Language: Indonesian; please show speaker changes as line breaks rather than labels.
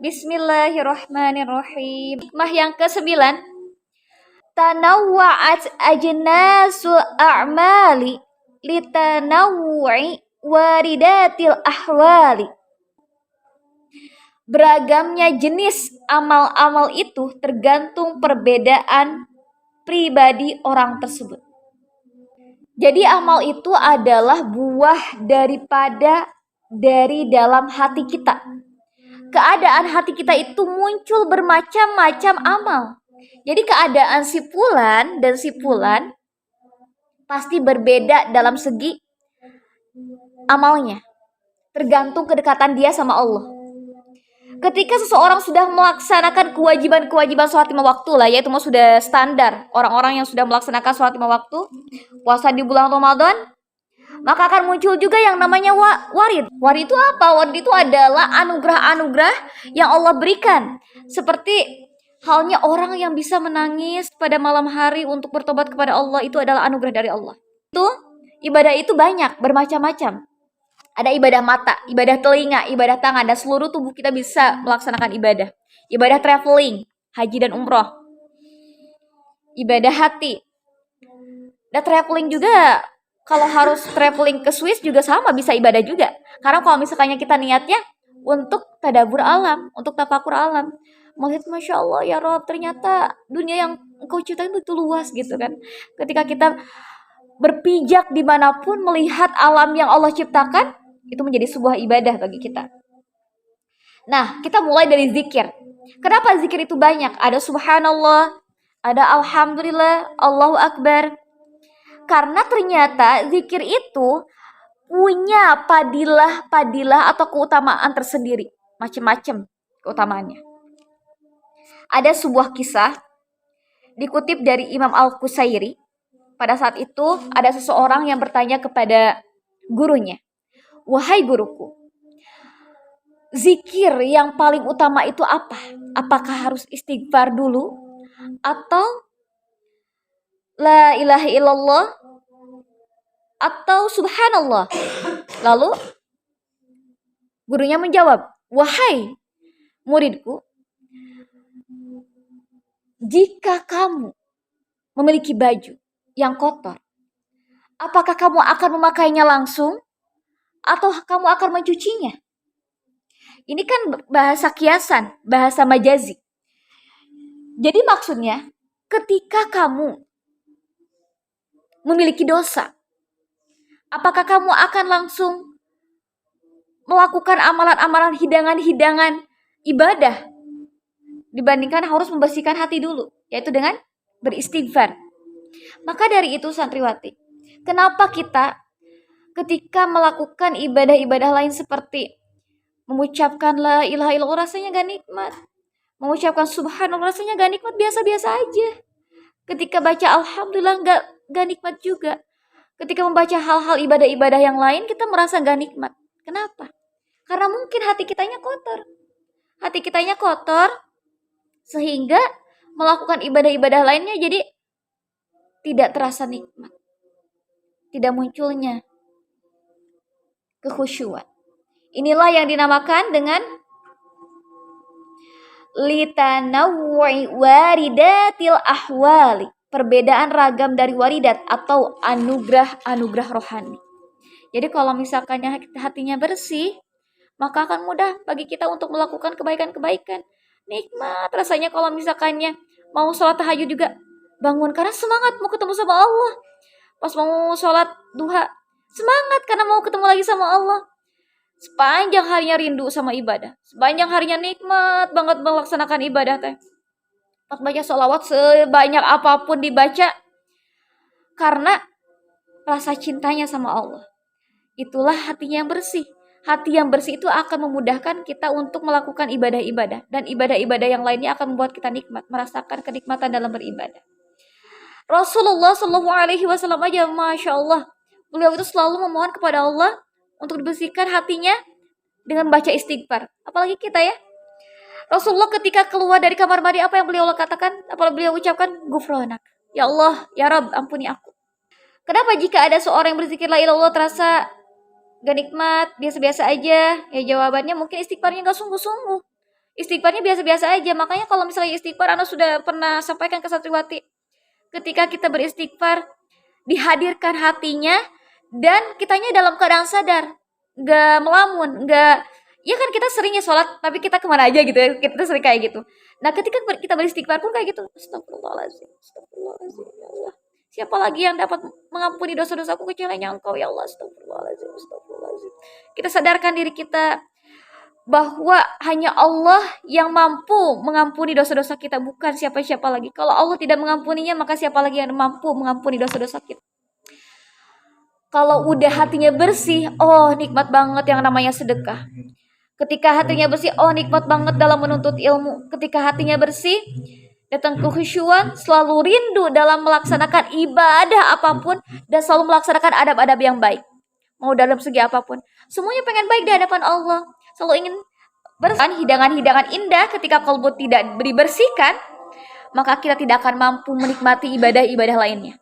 Bismillahirrahmanirrahim. Hikmah yang ke-9. Tanawwa'at ajnasul a'mali litanawwu'i waridatil ahwali. Beragamnya jenis amal-amal itu tergantung perbedaan pribadi orang tersebut. Jadi amal itu adalah buah dari dalam hati kita. Keadaan hati kita itu muncul bermacam-macam amal. Jadi keadaan si fulan dan si fulan pasti berbeda dalam segi amalnya. Tergantung kedekatan dia sama Allah. Ketika seseorang sudah melaksanakan kewajiban sholat 5 waktu lah, yaitu sudah standar orang-orang yang sudah melaksanakan sholat 5 waktu, puasa di bulan Ramadan, maka akan muncul juga yang namanya warid. Warid itu apa? Warid itu adalah anugerah-anugerah yang Allah berikan. Seperti halnya orang yang bisa menangis pada malam hari untuk bertobat kepada Allah, itu adalah anugerah dari Allah. Ibadah itu banyak, bermacam-macam. Ada ibadah mata, ibadah telinga, ibadah tangan, dan seluruh tubuh kita bisa melaksanakan ibadah. Ibadah traveling, haji dan umroh. Ibadah hati. Dan traveling juga, kalau harus traveling ke Swiss juga sama, bisa ibadah juga. Karena kalau misalnya kita niatnya untuk tadabbur alam, untuk tafakur alam. Melihat Masya Allah ya Rob, ternyata dunia yang engkau ciptakan itu luas gitu kan. Ketika kita berpijak dimanapun melihat alam yang Allah ciptakan, itu menjadi sebuah ibadah bagi kita. Nah, kita mulai dari zikir. Kenapa zikir itu banyak? Ada subhanallah, ada alhamdulillah, Allahu akbar. Karena ternyata zikir itu punya padilah atau keutamaan tersendiri. Macam-macam keutamaannya. Ada sebuah kisah dikutip dari Imam Al-Qusairi. Pada saat itu ada seseorang yang bertanya kepada gurunya, "Wahai guruku, zikir yang paling utama itu apa? Apakah harus istighfar dulu? Atau la ilaha illallah? Atau subhanallah?" Lalu gurunya menjawab, "Wahai muridku, jika kamu memiliki baju yang kotor, apakah kamu akan memakainya langsung? Atau kamu akan mencucinya?" Ini kan bahasa kiasan, bahasa majazi. Jadi maksudnya, ketika kamu memiliki dosa, apakah kamu akan langsung melakukan amalan-amalan hidangan-hidangan ibadah dibandingkan harus membersihkan hati dulu, yaitu dengan beristighfar. Maka dari itu santriwati, kenapa kita ketika melakukan ibadah-ibadah lain seperti mengucapkan la ilaha illallah rasanya gak nikmat, mengucapkan subhanallah rasanya gak nikmat, biasa-biasa aja. Ketika baca alhamdulillah gak nikmat juga. Ketika membaca hal-hal ibadah-ibadah yang lain kita merasa gak nikmat. Kenapa? Karena mungkin hati kitanya kotor. Hati kitanya kotor sehingga melakukan ibadah-ibadah lainnya jadi tidak terasa nikmat. Tidak munculnya kekhusyuan. Inilah yang dinamakan dengan litanawwu'i waridatil ahwali. Perbedaan ragam dari waridat atau anugerah rohani. Jadi kalau misalkan hatinya bersih, maka akan mudah bagi kita untuk melakukan kebaikan-kebaikan. Nikmat rasanya kalau misalkannya mau sholat tahajud juga bangun karena semangat mau ketemu sama Allah. Pas mau sholat duha, semangat karena mau ketemu lagi sama Allah. Sepanjang harinya rindu sama ibadah. Sepanjang harinya nikmat banget melaksanakan ibadah teh. Pas baca sholawat sebanyak apapun dibaca. Karena rasa cintanya sama Allah. Itulah hatinya yang bersih. Hati yang bersih itu akan memudahkan kita untuk melakukan ibadah-ibadah. Dan ibadah-ibadah yang lainnya akan membuat kita nikmat. Merasakan kenikmatan dalam beribadah. Rasulullah SAW aja Masya Allah. Beliau itu selalu memohon kepada Allah untuk dibersihkan hatinya dengan baca istighfar. Apalagi kita ya. Rasulullah ketika keluar dari kamar mandi, apa yang beliau katakan? Apa beliau ucapkan? Ghufranak. Ya Allah, ya Rabb, ampuni aku. Kenapa jika ada seorang yang berzikir la ilallah terasa gak nikmat, biasa-biasa aja? Ya jawabannya mungkin istighfarnya gak sungguh-sungguh. Istighfarnya biasa-biasa aja. Makanya kalau misalnya istighfar, Ana sudah pernah sampaikan ke santriwati, ketika kita beristighfar, dihadirkan hatinya, dan kitanya dalam keadaan sadar, nggak melamun, nggak, ya kan kita seringnya sholat, tapi kita kemana aja gitu ya, kita sering kayak gitu. Nah ketika kita beristighfar pun kayak gitu, astagfirullahaladzim, astagfirullahaladzim, ya Allah. Siapa lagi yang dapat mengampuni dosa-dosaku kecuali Engkau ya Allah, astagfirullahaladzim, astagfirullahaladzim. Kita sadarkan diri kita bahwa hanya Allah yang mampu mengampuni dosa-dosa kita, bukan siapa-siapa lagi. Kalau Allah tidak mengampuninya, maka siapa lagi yang mampu mengampuni dosa-dosa kita? Kalau udah hatinya bersih, oh nikmat banget yang namanya sedekah. Ketika hatinya bersih, oh nikmat banget dalam menuntut ilmu. Ketika hatinya bersih, datang kekhusyuan, selalu rindu dalam melaksanakan ibadah apapun, dan selalu melaksanakan adab-adab yang baik. Mau dalam segi apapun, semuanya pengen baik di hadapan Allah. Selalu ingin hidangan-hidangan indah. Ketika kalbu tidak dibersihkan, maka kita tidak akan mampu menikmati ibadah-ibadah lainnya.